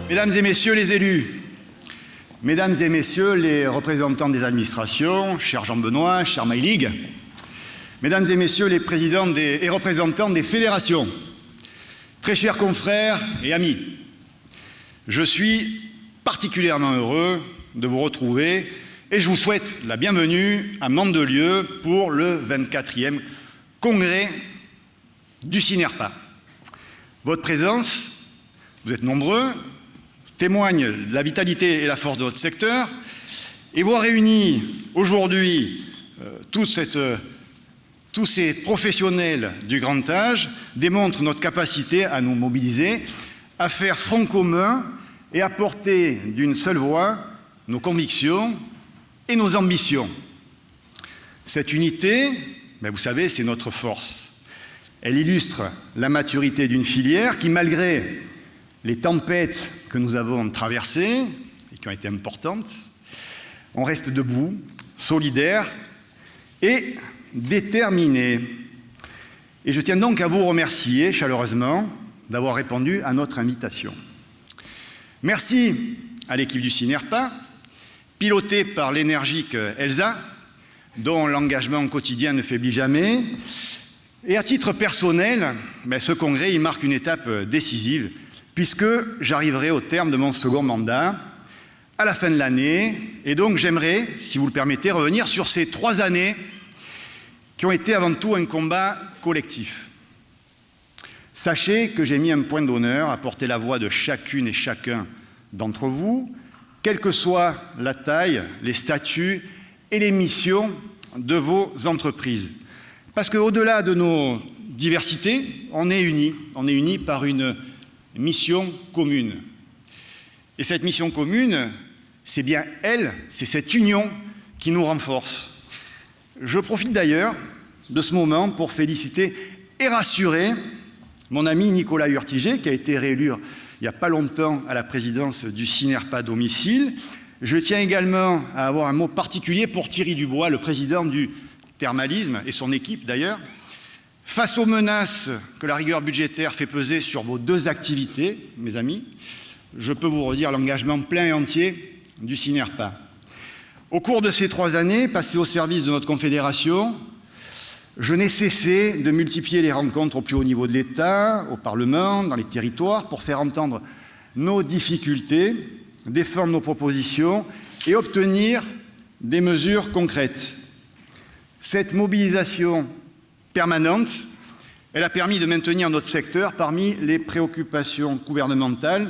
Mesdames et messieurs les élus, mesdames et messieurs les représentants des administrations, cher Jean-Benoît, cher Maïlig, mesdames et messieurs les présidents et représentants des fédérations, très chers confrères et amis, je suis particulièrement heureux de vous retrouver et je vous souhaite la bienvenue à Mandelieu pour le 24e congrès du CINERPA. Votre présence, vous êtes nombreux, témoigne de la vitalité et la force de notre secteur, et voir réunis aujourd'hui tous ces professionnels du grand âge démontre notre capacité à nous mobiliser, à faire front commun et à porter d'une seule voix nos convictions et nos ambitions. Cette unité, vous savez, c'est notre force. Elle illustre la maturité d'une filière qui, malgré les tempêtes que nous avons traversées et qui ont été importantes, on reste debout, solidaire et déterminé. Et je tiens donc à vous remercier chaleureusement d'avoir répondu à notre invitation. Merci à l'équipe du CINERPA, pilotée par l'énergique Elsa, dont l'engagement quotidien ne faiblit jamais. Et à titre personnel, ce congrès il marque une étape décisive, puisque j'arriverai au terme de mon second mandat à la fin de l'année. Et donc j'aimerais, si vous le permettez, revenir sur ces 3 années qui ont été avant tout un combat collectif. Sachez que j'ai mis un point d'honneur à porter la voix de chacune et chacun d'entre vous, quelle que soit la taille, les statuts et les missions de vos entreprises. Parce qu'au-delà de nos diversités, on est unis par une mission commune. Et cette mission commune, c'est bien elle, c'est cette union qui nous renforce. Je profite d'ailleurs de ce moment pour féliciter et rassurer mon ami Nicolas Hurtiger, qui a été réélu il n'y a pas longtemps à la présidence du CINERPA domicile. Je tiens également à avoir un mot particulier pour Thierry Dubois, le président du Thermalisme, et son équipe d'ailleurs. Face aux menaces que la rigueur budgétaire fait peser sur vos 2 activités, mes amis, je peux vous redire l'engagement plein et entier du CINERPA. Au cours de ces 3 années passées au service de notre confédération, je n'ai cessé de multiplier les rencontres au plus haut niveau de l'État, au Parlement, dans les territoires, pour faire entendre nos difficultés, défendre nos propositions et obtenir des mesures concrètes. Cette mobilisation permanente, elle a permis de maintenir notre secteur parmi les préoccupations gouvernementales,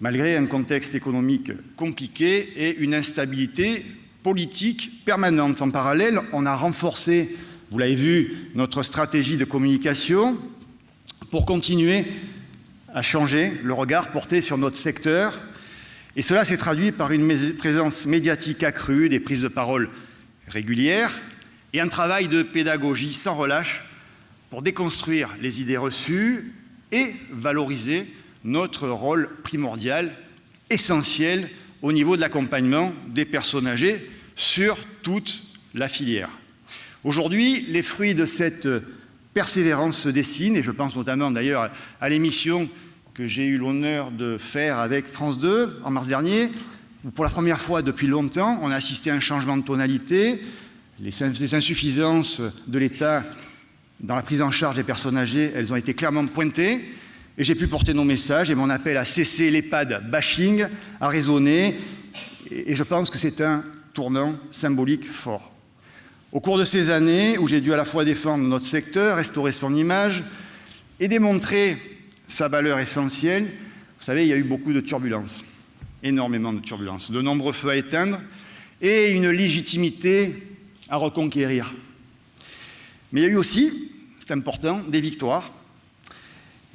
malgré un contexte économique compliqué et une instabilité politique permanente. En parallèle, on a renforcé, vous l'avez vu, notre stratégie de communication pour continuer à changer le regard porté sur notre secteur. Et cela s'est traduit par une présence médiatique accrue, des prises de parole régulières et un travail de pédagogie sans relâche pour déconstruire les idées reçues et valoriser notre rôle primordial, essentiel au niveau de l'accompagnement des personnes âgées sur toute la filière. Aujourd'hui, les fruits de cette persévérance se dessinent, et je pense notamment d'ailleurs à l'émission que j'ai eu l'honneur de faire avec France 2 en mars dernier, où pour la première fois depuis longtemps, on a assisté à un changement de tonalité. Les insuffisances de l'État dans la prise en charge des personnes âgées, elles ont été clairement pointées, et j'ai pu porter nos messages, et mon appel à cesser l'EHPAD bashing a résonné, et je pense que c'est un tournant symbolique fort. Au cours de ces années, où j'ai dû à la fois défendre notre secteur, restaurer son image, et démontrer sa valeur essentielle, vous savez, il y a eu beaucoup de turbulences, énormément de turbulences, de nombreux feux à éteindre, et une légitimité à reconquérir. Mais il y a eu aussi, c'est important, des victoires,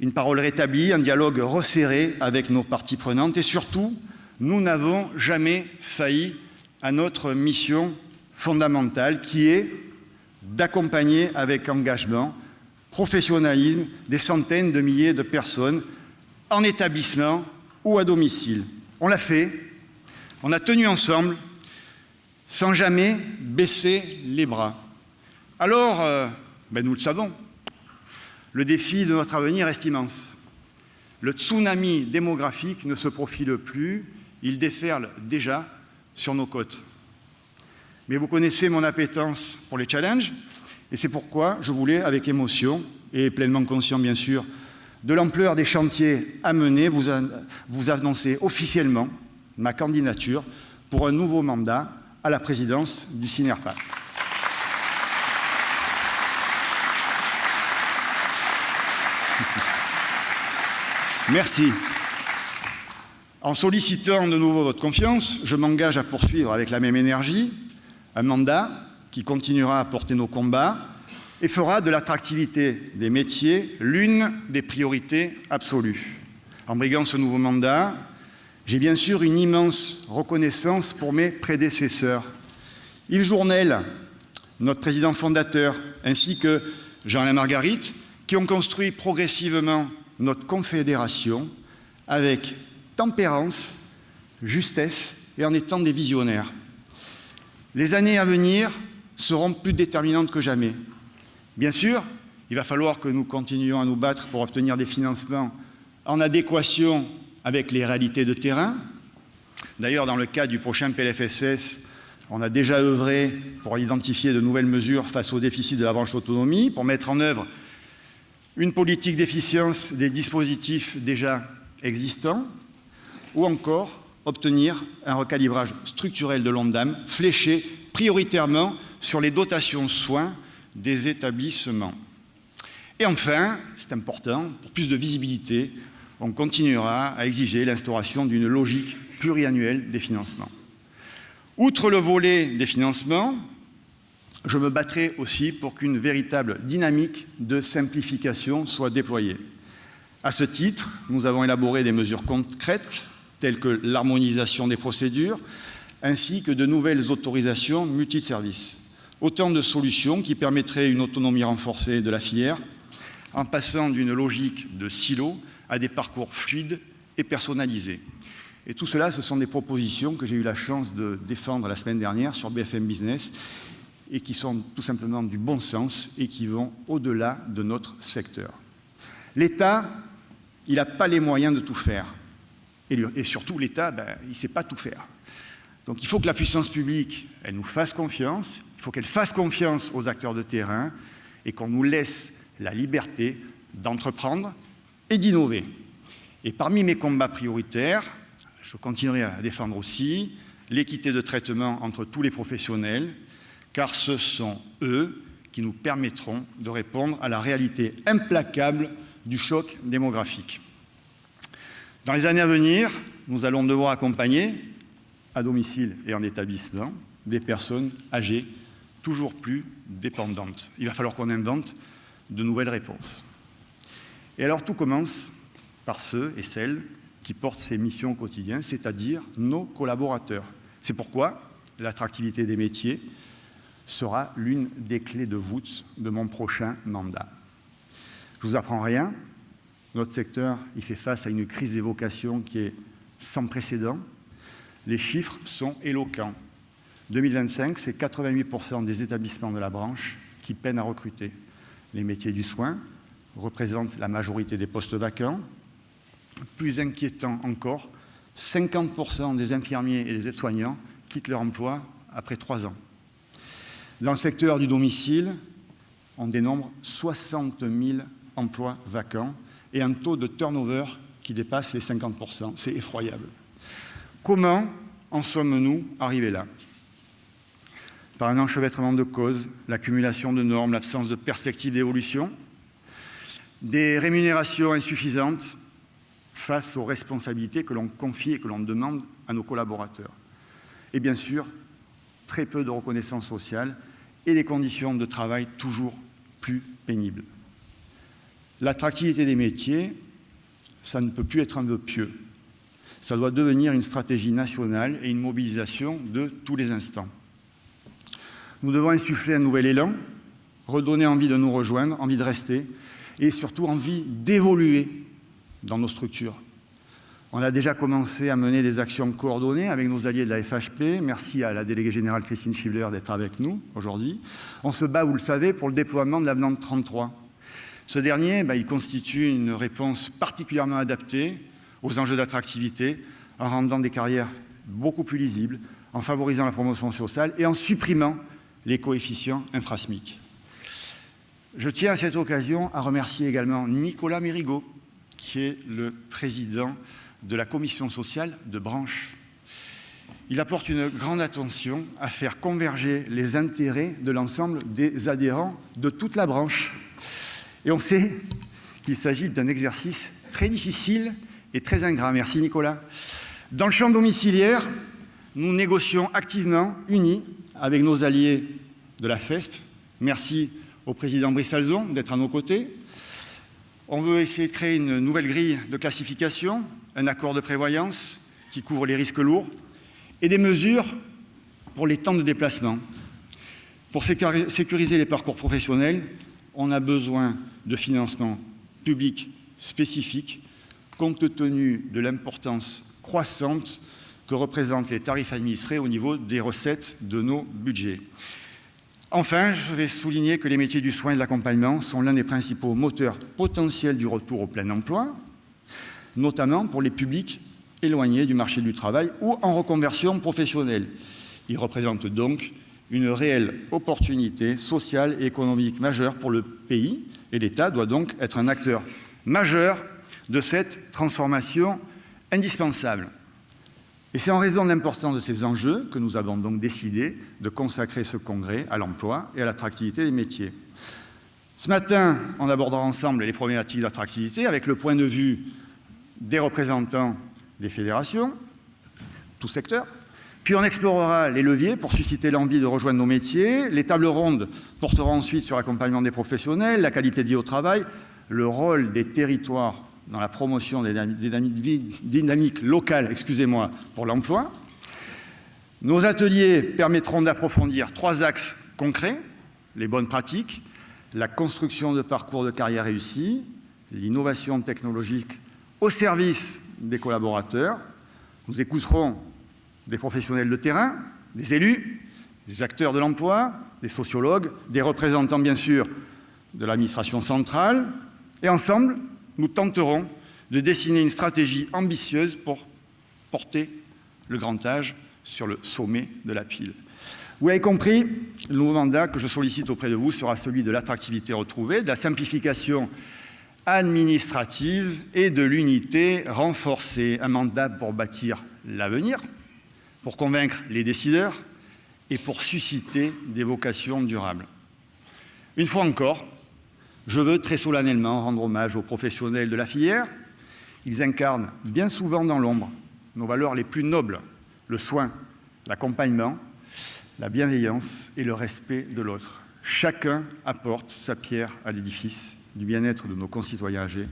une parole rétablie, un dialogue resserré avec nos parties prenantes et surtout, nous n'avons jamais failli à notre mission fondamentale qui est d'accompagner avec engagement, professionnalisme, des centaines de milliers de personnes en établissement ou à domicile. On l'a fait, on a tenu ensemble, sans jamais baisser les bras. Alors, nous le savons, le défi de notre avenir est immense. Le tsunami démographique ne se profile plus, il déferle déjà sur nos côtes. Mais vous connaissez mon appétence pour les challenges, et c'est pourquoi je voulais, avec émotion, et pleinement conscient bien sûr de l'ampleur des chantiers à mener, vous annoncer officiellement ma candidature pour un nouveau mandat à la présidence du CINERPA. Merci. En sollicitant de nouveau votre confiance, je m'engage à poursuivre avec la même énergie un mandat qui continuera à porter nos combats et fera de l'attractivité des métiers l'une des priorités absolues. En briguant ce nouveau mandat, j'ai bien sûr une immense reconnaissance pour mes prédécesseurs. Yves Journel, notre président fondateur, ainsi que Jean-Alain Marguerite, qui ont construit progressivement notre confédération avec tempérance, justesse et en étant des visionnaires. Les années à venir seront plus déterminantes que jamais. Bien sûr, il va falloir que nous continuions à nous battre pour obtenir des financements en adéquation avec les réalités de terrain. D'ailleurs, dans le cadre du prochain PLFSS, on a déjà œuvré pour identifier de nouvelles mesures face au déficit de la branche autonomie, pour mettre en œuvre une politique d'efficience des dispositifs déjà existants, ou encore obtenir un recalibrage structurel de l'Ondam fléché prioritairement sur les dotations soins des établissements. Et enfin, c'est important, pour plus de visibilité, on continuera à exiger l'instauration d'une logique pluriannuelle des financements. Outre le volet des financements, je me battrai aussi pour qu'une véritable dynamique de simplification soit déployée. À ce titre, nous avons élaboré des mesures concrètes, telles que l'harmonisation des procédures, ainsi que de nouvelles autorisations multiservices. Autant de solutions qui permettraient une autonomie renforcée de la filière, en passant d'une logique de silo à des parcours fluides et personnalisés. Et tout cela, ce sont des propositions que j'ai eu la chance de défendre la semaine dernière sur BFM Business, et qui sont tout simplement du bon sens et qui vont au-delà de notre secteur. L'État, il n'a pas les moyens de tout faire. Et surtout, l'État, il ne sait pas tout faire. Donc il faut que la puissance publique, elle nous fasse confiance, il faut qu'elle fasse confiance aux acteurs de terrain et qu'on nous laisse la liberté d'entreprendre et d'innover. Et parmi mes combats prioritaires, je continuerai à défendre aussi l'équité de traitement entre tous les professionnels, car ce sont eux qui nous permettront de répondre à la réalité implacable du choc démographique. Dans les années à venir, nous allons devoir accompagner, à domicile et en établissement, des personnes âgées toujours plus dépendantes. Il va falloir qu'on invente de nouvelles réponses. Et alors tout commence par ceux et celles qui portent ces missions au quotidien, c'est-à-dire nos collaborateurs. C'est pourquoi l'attractivité des métiers sera l'une des clés de voûte de mon prochain mandat. Je ne vous apprends rien, notre secteur il fait face à une crise des vocations qui est sans précédent. Les chiffres sont éloquents. 2025, c'est 88% des établissements de la branche qui peinent à recruter. Les métiers du soin représentent la majorité des postes vacants. Plus inquiétant encore, 50% des infirmiers et des aides-soignants quittent leur emploi après 3 ans. Dans le secteur du domicile, on dénombre 60 000 emplois vacants et un taux de turnover qui dépasse les 50%. C'est effroyable. Comment en sommes-nous arrivés là? Par un enchevêtrement de causes, l'accumulation de normes, l'absence de perspective d'évolution, des rémunérations insuffisantes face aux responsabilités que l'on confie et que l'on demande à nos collaborateurs. Et bien sûr, très peu de reconnaissance sociale et des conditions de travail toujours plus pénibles. L'attractivité des métiers, ça ne peut plus être un vœu pieux. Ça doit devenir une stratégie nationale et une mobilisation de tous les instants. Nous devons insuffler un nouvel élan, redonner envie de nous rejoindre, envie de rester, et surtout envie d'évoluer dans nos structures. On a déjà commencé à mener des actions coordonnées avec nos alliés de la FHP. Merci à la déléguée générale Christine Schiffler d'être avec nous aujourd'hui. On se bat, vous le savez, pour le déploiement de l'avenant 33. Ce dernier, il constitue une réponse particulièrement adaptée aux enjeux d'attractivité, en rendant des carrières beaucoup plus lisibles, en favorisant la promotion sociale et en supprimant les coefficients infra-SMIC. Je tiens à cette occasion à remercier également Nicolas Mérigot, qui est le président de la commission sociale de branche. Il apporte une grande attention à faire converger les intérêts de l'ensemble des adhérents de toute la branche. Et on sait qu'il s'agit d'un exercice très difficile et très ingrat. Merci Nicolas. Dans le champ domiciliaire, nous négocions activement, unis, avec nos alliés de la FESP. Merci au président Brice Alzon d'être à nos côtés. On veut essayer de créer une nouvelle grille de classification, un accord de prévoyance qui couvre les risques lourds et des mesures pour les temps de déplacement. Pour sécuriser les parcours professionnels, on a besoin de financements publics spécifiques compte tenu de l'importance croissante que représentent les tarifs administrés au niveau des recettes de nos budgets. Enfin, je vais souligner que les métiers du soin et de l'accompagnement sont l'un des principaux moteurs potentiels du retour au plein emploi, notamment pour les publics éloignés du marché du travail ou en reconversion professionnelle. Ils représentent donc une réelle opportunité sociale et économique majeure pour le pays et l'État doit donc être un acteur majeur de cette transformation indispensable. Et c'est en raison de l'importance de ces enjeux que nous avons donc décidé de consacrer ce congrès à l'emploi et à l'attractivité des métiers. Ce matin, on abordera ensemble les problématiques d'attractivité avec le point de vue des représentants des fédérations, tout secteur. Puis on explorera les leviers pour susciter l'envie de rejoindre nos métiers. Les tables rondes porteront ensuite sur l'accompagnement des professionnels, la qualité de vie au travail, le rôle des territoires dans la promotion des dynamiques locales, pour l'emploi. Nos ateliers permettront d'approfondir 3 axes concrets, les bonnes pratiques, la construction de parcours de carrière réussis, l'innovation technologique au service des collaborateurs. Nous écouterons des professionnels de terrain, des élus, des acteurs de l'emploi, des sociologues, des représentants bien sûr de l'administration centrale, et ensemble, nous tenterons de dessiner une stratégie ambitieuse pour porter le grand âge sur le sommet de la pile. Vous avez compris, le nouveau mandat que je sollicite auprès de vous sera celui de l'attractivité retrouvée, de la simplification administrative et de l'unité renforcée. Un mandat pour bâtir l'avenir, pour convaincre les décideurs et pour susciter des vocations durables. Une fois encore, je veux très solennellement rendre hommage aux professionnels de la filière. Ils incarnent bien souvent dans l'ombre nos valeurs les plus nobles, le soin, l'accompagnement, la bienveillance et le respect de l'autre. Chacun apporte sa pierre à l'édifice du bien-être de nos concitoyens âgés.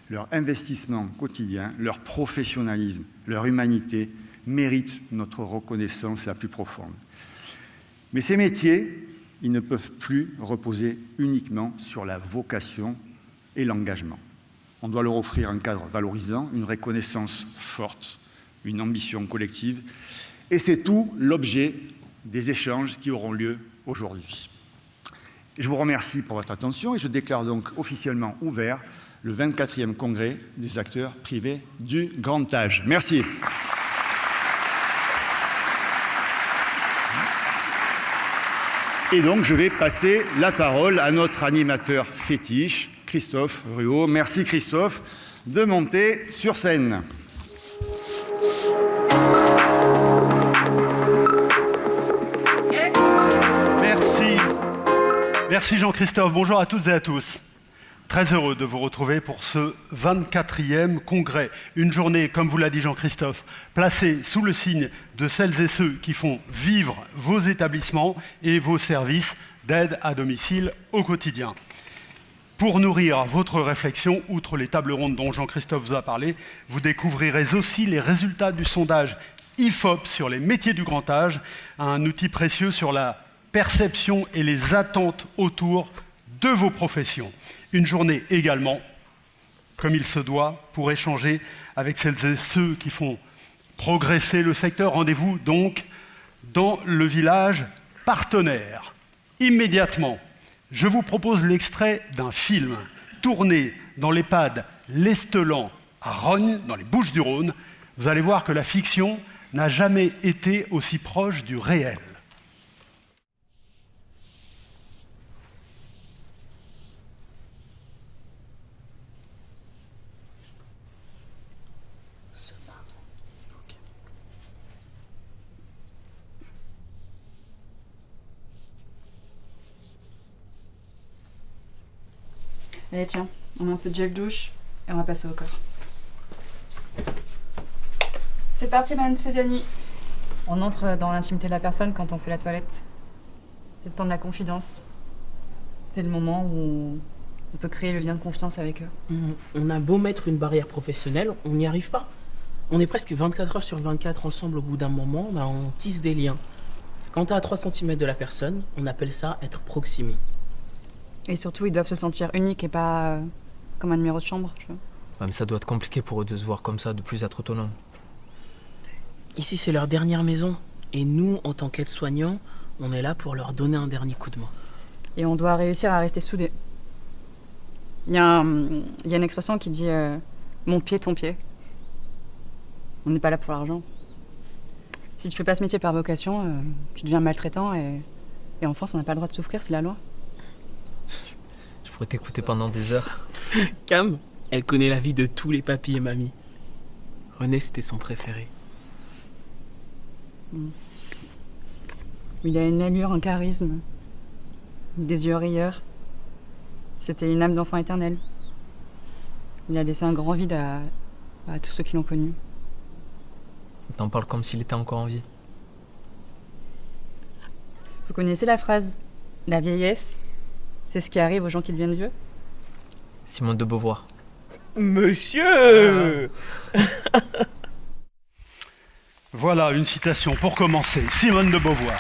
Leur investissement quotidien, leur professionnalisme, leur humanité méritent notre reconnaissance la plus profonde. Mais ces métiers, ils ne peuvent plus reposer uniquement sur la vocation et l'engagement. On doit leur offrir un cadre valorisant, une reconnaissance forte, une ambition collective. Et c'est tout l'objet des échanges qui auront lieu aujourd'hui. Je vous remercie pour votre attention et je déclare donc officiellement ouvert le 24e congrès des acteurs privés du grand âge. Merci. Et donc, je vais passer la parole à notre animateur fétiche, Christophe Ruot. Merci Christophe de monter sur scène. Merci Jean-Christophe. Bonjour à toutes et à tous. Très heureux de vous retrouver pour ce 24e congrès. Une journée, comme vous l'a dit Jean-Christophe, placée sous le signe de celles et ceux qui font vivre vos établissements et vos services d'aide à domicile au quotidien. Pour nourrir votre réflexion, outre les tables rondes dont Jean-Christophe vous a parlé, vous découvrirez aussi les résultats du sondage IFOP sur les métiers du grand âge, un outil précieux sur la perception et les attentes autour de vos professions. Une journée également, comme il se doit, pour échanger avec celles et ceux qui font progresser le secteur. Rendez-vous donc dans le village partenaire. Immédiatement, je vous propose l'extrait d'un film, tourner dans l'EHPAD L'Estelan à Rognes, dans les Bouches-du-Rhône, vous allez voir que la fiction n'a jamais été aussi proche du réel. Allez, tiens, on met un peu de gel douche et on va passer au corps. C'est parti, Madame Speziani. On entre dans l'intimité de la personne quand on fait la toilette. C'est le temps de la confidence. C'est le moment où on peut créer le lien de confiance avec eux. On a beau mettre une barrière professionnelle, on n'y arrive pas. On est presque 24 heures sur 24 ensemble. Au bout d'un moment, on tisse des liens. Quand t'es à 3 cm de la personne, on appelle ça être proximi. Et surtout, ils doivent se sentir uniques et pas comme un numéro de chambre. Tu vois. Ouais, mais ça doit être compliqué pour eux de se voir comme ça, de plus être autonomes. Ici, c'est leur dernière maison. Et nous, en tant qu'aides-soignants, on est là pour leur donner un dernier coup de main. Et on doit réussir à rester soudés. Il y a une expression qui dit mon pied, ton pied. On n'est pas là pour l'argent. Si tu fais pas ce métier par vocation, tu deviens maltraitant et en France, on n'a pas le droit de souffrir, c'est la loi. Je pourrais t'écouter pendant des heures. Cam, elle connaît la vie de tous les papis et mamies. René, c'était son préféré. Il a une allure, un charisme, des yeux rieurs. C'était une âme d'enfant éternel. Il a laissé un grand vide à tous ceux qui l'ont connu. T'en parles comme s'il était encore en vie. Vous connaissez la phrase « La vieillesse, c'est ce qui arrive aux gens qui deviennent vieux » Simone de Beauvoir. Monsieur Voilà une citation pour commencer. Simone de Beauvoir.